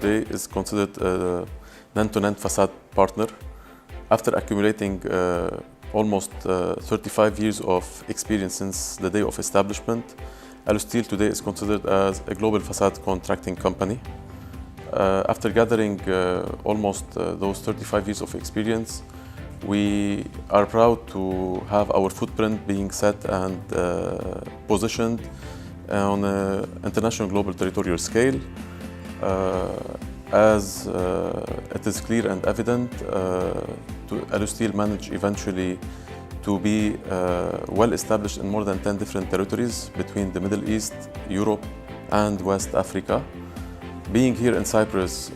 today is considered an end-to-end facade partner. After accumulating almost 35 years of experience since the day of establishment, Steel today is considered as a global facade contracting company. After gathering almost those 35 years of experience, we are proud to have our footprint being set and positioned on an international global territorial scale. As it is clear and evident, Steel managed eventually to be well established in more than 10 different territories between the Middle East, Europe, and West Africa. Being here in Cyprus,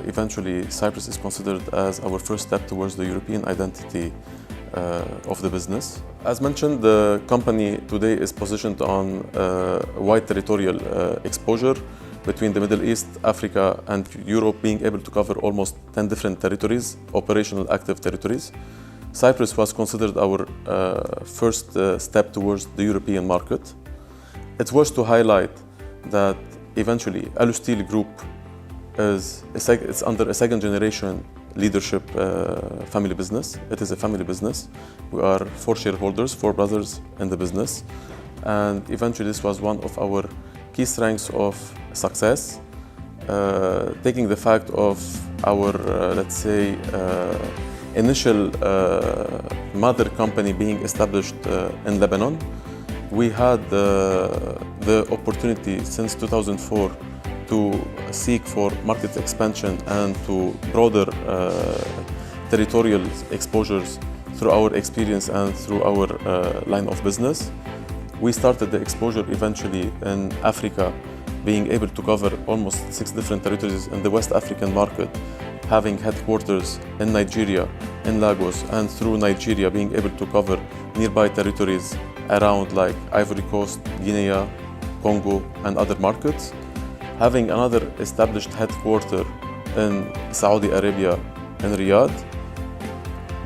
eventually Cyprus is considered as our first step towards the European identity of the business. As mentioned, the company today is positioned on a wide territorial exposure between the Middle East, Africa, and Europe, being able to cover almost 10 different territories, operational active territories. Cyprus was considered our first step towards the European market. It's worth to highlight that eventually Steel Group it's under a second generation leadership family business. It is a family business. We are 4 shareholders, 4 brothers in the business. And eventually this was one of our key strengths of success, taking the fact of our, let's say, initial mother company being established in Lebanon. We had the opportunity since 2004 to seek for market expansion and to broader territorial exposures through our experience and through our line of business. We started the exposure eventually in Africa, being able to cover almost 6 different territories in the West African market, having headquarters in Nigeria, in Lagos, and through Nigeria being able to cover nearby territories around like Ivory Coast, Guinea, Congo, and other markets. Having another established headquarter in Saudi Arabia, in Riyadh.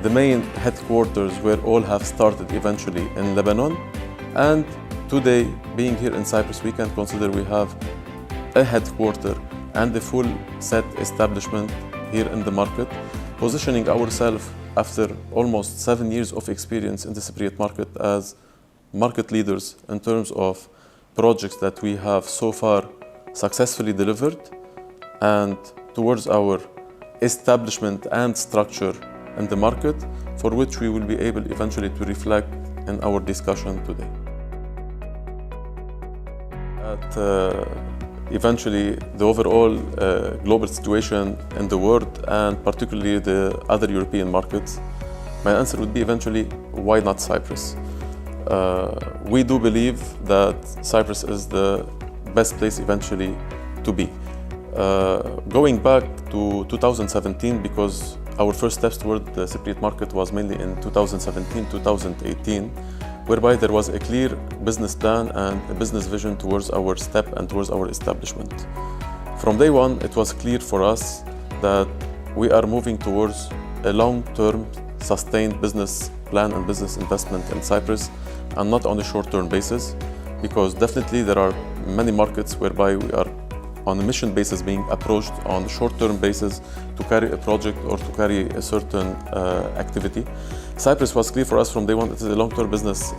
The main headquarters where all have started eventually in Lebanon. And today, being here in Cyprus, we can consider we have a headquarter and a full set establishment here in the market, positioning ourselves after almost 7 years of experience in the Cypriot market as market leaders in terms of projects that we have so far successfully delivered, and towards our establishment and structure in the market, for which we will be able eventually to reflect in our discussion today. Eventually, the overall global situation in the world, and particularly the other European markets, my answer would be eventually, why not Cyprus? We do believe that Cyprus is the best place eventually to be. Going back to 2017, because our first steps toward the Cypriot market was mainly in 2017-2018, whereby there was a clear business plan and a business vision towards our step and towards our establishment. From day one, it was clear for us that we are moving towards a long-term, sustained business plan and business investment in Cyprus, and not on a short-term basis, because definitely there are many markets whereby we are on a mission basis being approached on a short-term basis to carry a project or to carry a certain activity. Cyprus was clear for us from day one, it is a long-term business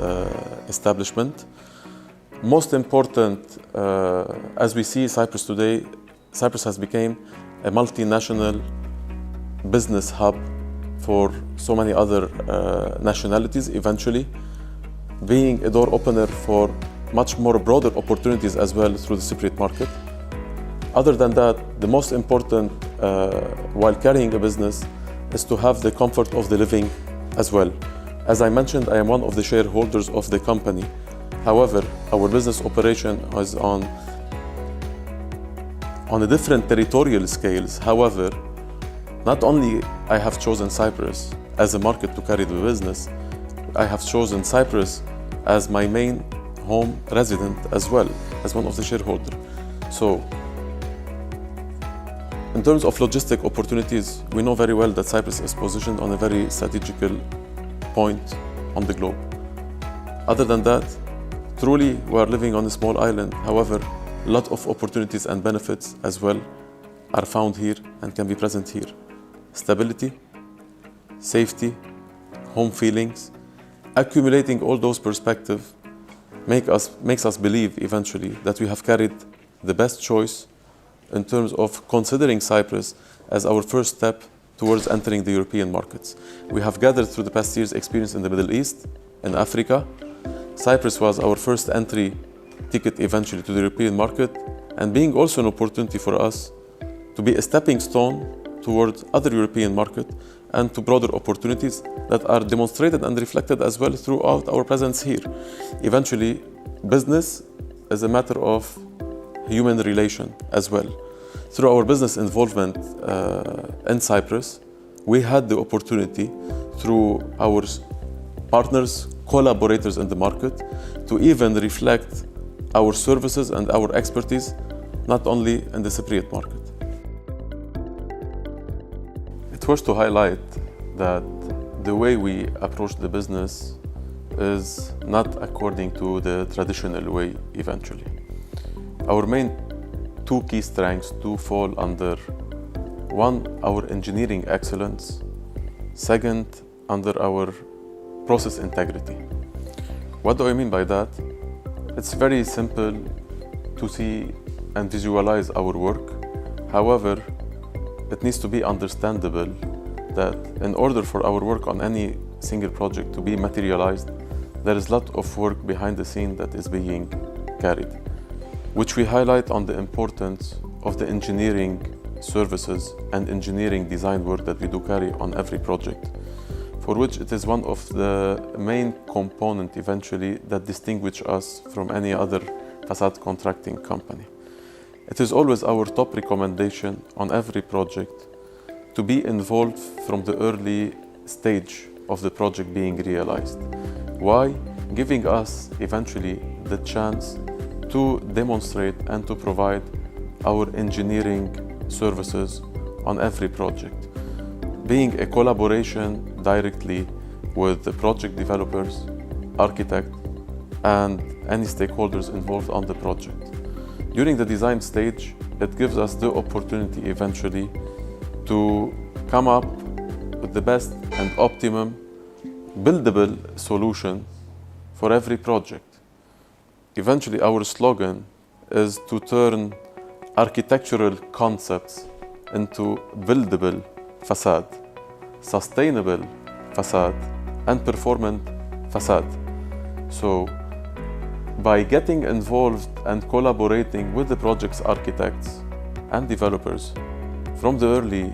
establishment. Most important, as we see Cyprus today, Cyprus has become a multinational business hub for so many other nationalities, eventually being a door opener for much more broader opportunities as well through the Cypriot market. Other than that, the most important while carrying a business is to have the comfort of the living as well. As I mentioned, I am one of the shareholders of the company. However, our business operation is on a different territorial scales. However, not only I have chosen Cyprus as a market to carry the business, I have chosen Cyprus as my main home resident as well, as one of the shareholders. So, in terms of logistic opportunities, we know very well that Cyprus is positioned on a very strategical point on the globe. Other than that, truly we are living on a small island. However, a lot of opportunities and benefits as well are found here and can be present here. Stability, safety, home feelings, accumulating all those perspectives makes us believe eventually that we have carried the best choice in terms of considering Cyprus as our first step towards entering the European markets. We have gathered through the past years experience in the Middle East, in Africa. Cyprus was our first entry ticket eventually to the European market, and being also an opportunity for us to be a stepping stone towards other European markets and to broader opportunities that are demonstrated and reflected as well throughout our presence here. Eventually, business is a matter of human relation as well. Through our business involvement in Cyprus, we had the opportunity through our partners, collaborators in the market, to even reflect our services and our expertise, not only in the Cypriot market. It was to highlight that the way we approach the business is not according to the traditional way eventually. Our main two key strengths do fall under: one, our engineering excellence; second, under our process integrity. What do I mean by that? It's very simple to see and visualize our work. However, it needs to be understandable that in order for our work on any single project to be materialized, there is a lot of work behind the scene that is being carried, which we highlight on the importance of the engineering services and engineering design work that we do carry on every project, for which it is one of the main components eventually that distinguish us from any other facade contracting company. It is always our top recommendation on every project to be involved from the early stage of the project being realized. Why? Giving us eventually the chance to demonstrate and to provide our engineering services on every project, being a collaboration directly with the project developers, architect, and any stakeholders involved on the project. During the design stage, it gives us the opportunity eventually to come up with the best and optimum buildable solution for every project. Eventually, our slogan is to turn architectural concepts into buildable facade, sustainable facade, and performant facade. So, by getting involved and collaborating with the project's architects and developers from the early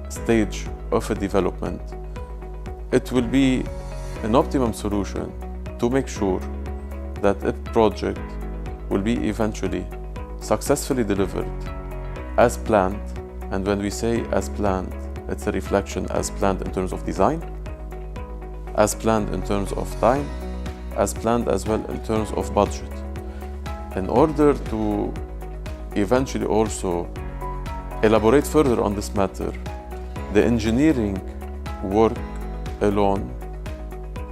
stage of a development, it will be an optimum solution to make sure that a project will be eventually successfully delivered as planned. And when we say as planned, it's a reflection as planned in terms of design, as planned in terms of time, as planned as well in terms of budget. In order to eventually also elaborate further on this matter, the engineering work alone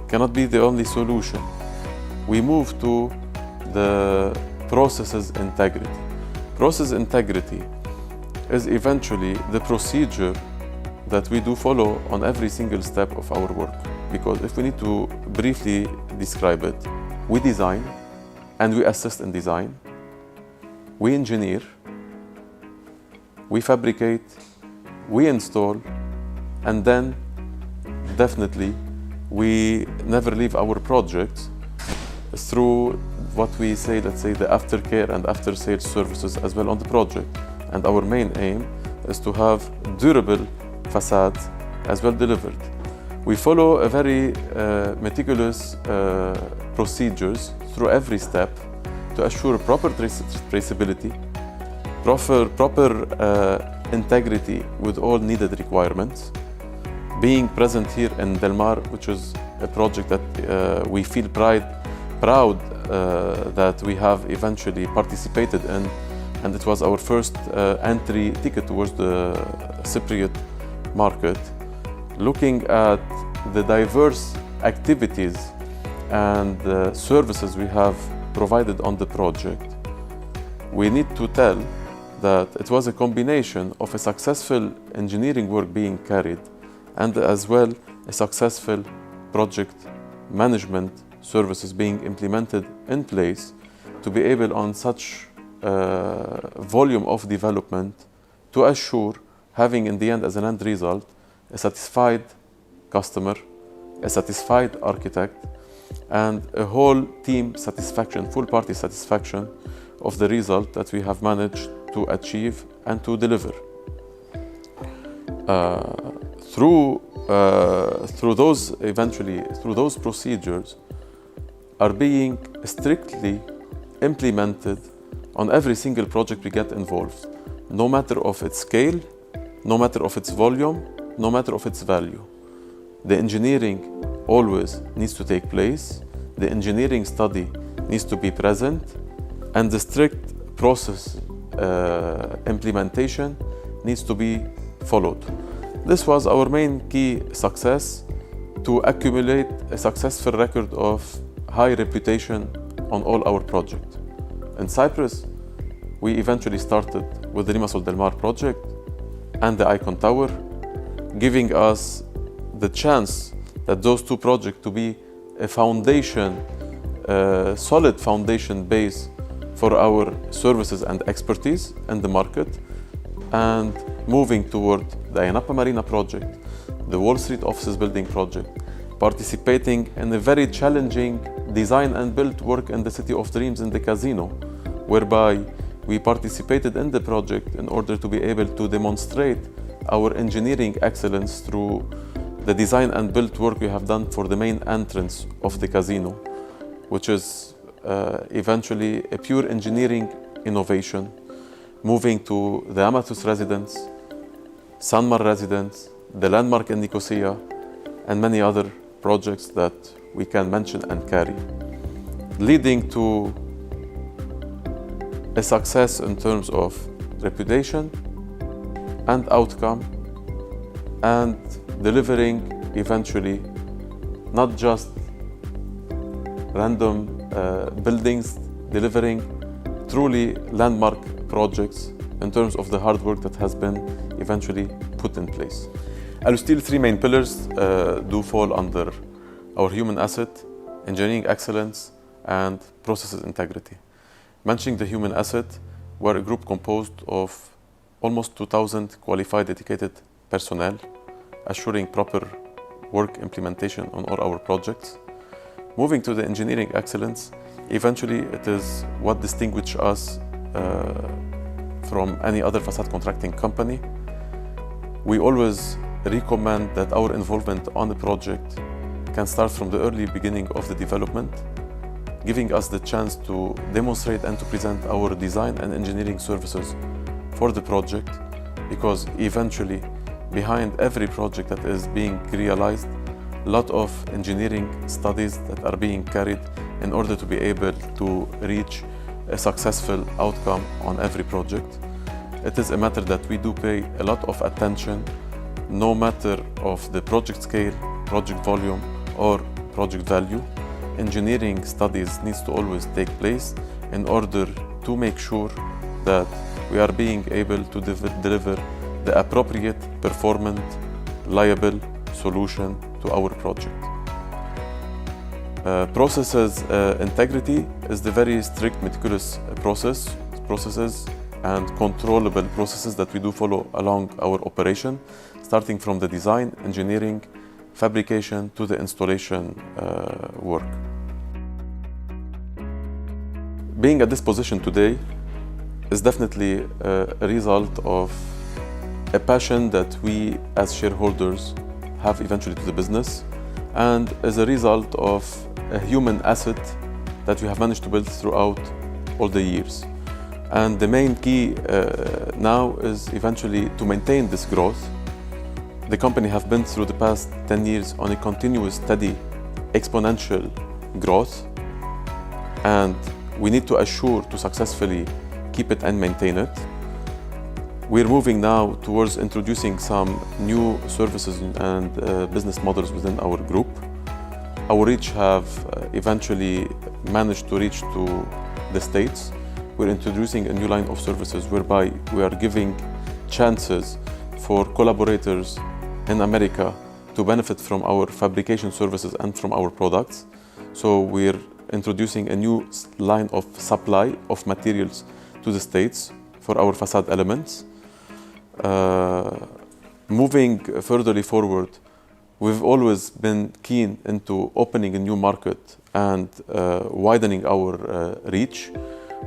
cannot be the only solution. We move to the processes integrity. Process integrity is eventually the procedure that we do follow on every single step of our work. Because if we need to briefly describe it, we design and we assist in design, we engineer, we fabricate, we install, and then definitely we never leave our projects through what we say, let's say, the aftercare and after-sales services as well on the project. And our main aim is to have durable facades as well delivered. We follow a very meticulous procedures through every step to assure proper traceability, proper integrity with all needed requirements. Being present here in Del Mar, which is a project that we feel proud that we have eventually participated in, and it was our first entry ticket towards the Cypriot market. Looking at the diverse activities and services we have provided on the project, we need to tell that it was a combination of a successful engineering work being carried and as well a successful project management services being implemented in place to be able on such volume of development to assure having in the end as an end result a satisfied customer, a satisfied architect, and a whole team satisfaction, full party satisfaction of the result that we have managed to achieve and to deliver. Through those procedures are being strictly implemented on every single project we get involved, no matter of its scale, no matter of its volume, no matter of its value. The engineering always needs to take place, the engineering study needs to be present, and the strict process implementation needs to be followed. This was our main key success, to accumulate a successful record of high reputation on all our projects. In Cyprus, we eventually started with the Limassol Del Mar project and the Icon Tower, giving us the chance that those two projects to be a foundation, solid foundation base for our services and expertise in the market, and moving toward the Ayanapa Marina project, the Wall Street offices building project, participating in a very challenging design and build work in the City of Dreams in the casino, whereby we participated in the project in order to be able to demonstrate our engineering excellence through the design and build work we have done for the main entrance of the casino, which is eventually a pure engineering innovation, moving to the Amathus residence, Sanmar residence, the landmark in Nicosia, and many other projects that we can mention and carry, leading to a success in terms of reputation and outcome, and delivering eventually not just random buildings, delivering truly landmark projects in terms of the hard work that has been eventually put in place. Alusteel three main pillars do fall under our human asset, engineering excellence, and processes integrity. Mentioning the human asset, we're a group composed of almost 2,000 qualified dedicated personnel, assuring proper work implementation on all our projects. Moving to the engineering excellence, eventually it is what distinguishes us from any other facade contracting company. We always recommend that our involvement on the project can start from the early beginning of the development, giving us the chance to demonstrate and to present our design and engineering services for the project, because eventually behind every project that is being realized, a lot of engineering studies that are being carried in order to be able to reach a successful outcome on every project. It is a matter that we do pay a lot of attention, no matter of the project scale, project volume, or project value. Engineering studies needs to always take place in order to make sure that we are being able to deliver the appropriate, performant, liable solution to our project. Processes integrity is the very strict, meticulous processes and controllable processes that we do follow along our operation, starting from the design, engineering, fabrication to the installation work. Being at this position today is definitely a result of a passion that we as shareholders have eventually to the business, and as a result of a human asset that we have managed to build throughout all the years. And the main key now is eventually to maintain this growth. The company have been through the past 10 years on a continuous, steady, exponential growth, and we need to assure to successfully keep it and maintain it. We're moving now towards introducing some new services and business models within our group. Our reach have eventually managed to reach to the States, we're introducing a new line of services whereby we are giving chances for collaborators in America to benefit from our fabrication services and from our products. So we're introducing a new line of supply of materials to the States for our facade elements. Moving furtherly forward, we've always been keen into opening a new market and widening our reach.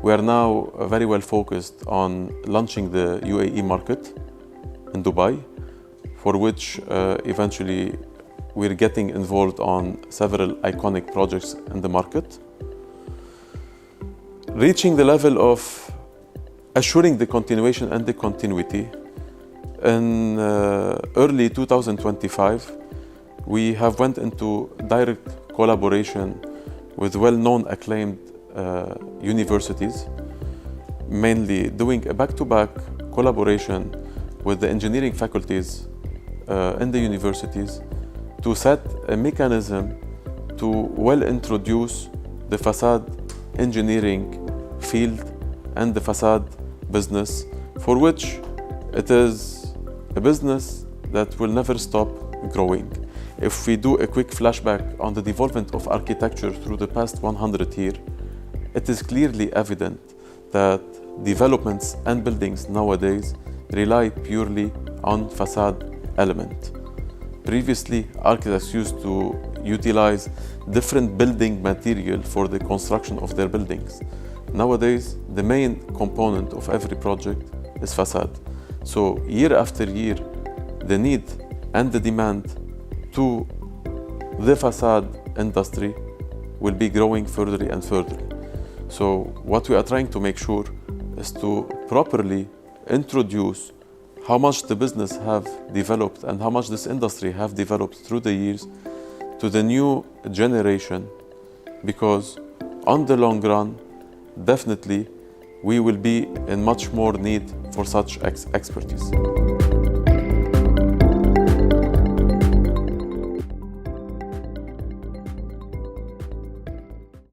We are now very well focused on launching the UAE market in Dubai, for which eventually we're getting involved on several iconic projects in the market. Reaching the level of assuring the continuation and the continuity. In early 2025, we have went into direct collaboration with well-known acclaimed universities, mainly doing a back-to-back collaboration with the engineering faculties in the universities to set a mechanism to well introduce the facade engineering field and the facade business, for which it is a business that will never stop growing. If we do a quick flashback on the development of architecture through the past 100 years, it is clearly evident that developments and buildings nowadays rely purely on facade element. Previously, architects used to utilize different building material for the construction of their buildings. Nowadays, the main component of every project is facade. So year after year, the need and the demand to the facade industry will be growing further and further. So what we are trying to make sure is to properly introduce how much the business have developed and how much this industry have developed through the years to the new generation, because on the long run, definitely we will be in much more need for such expertise.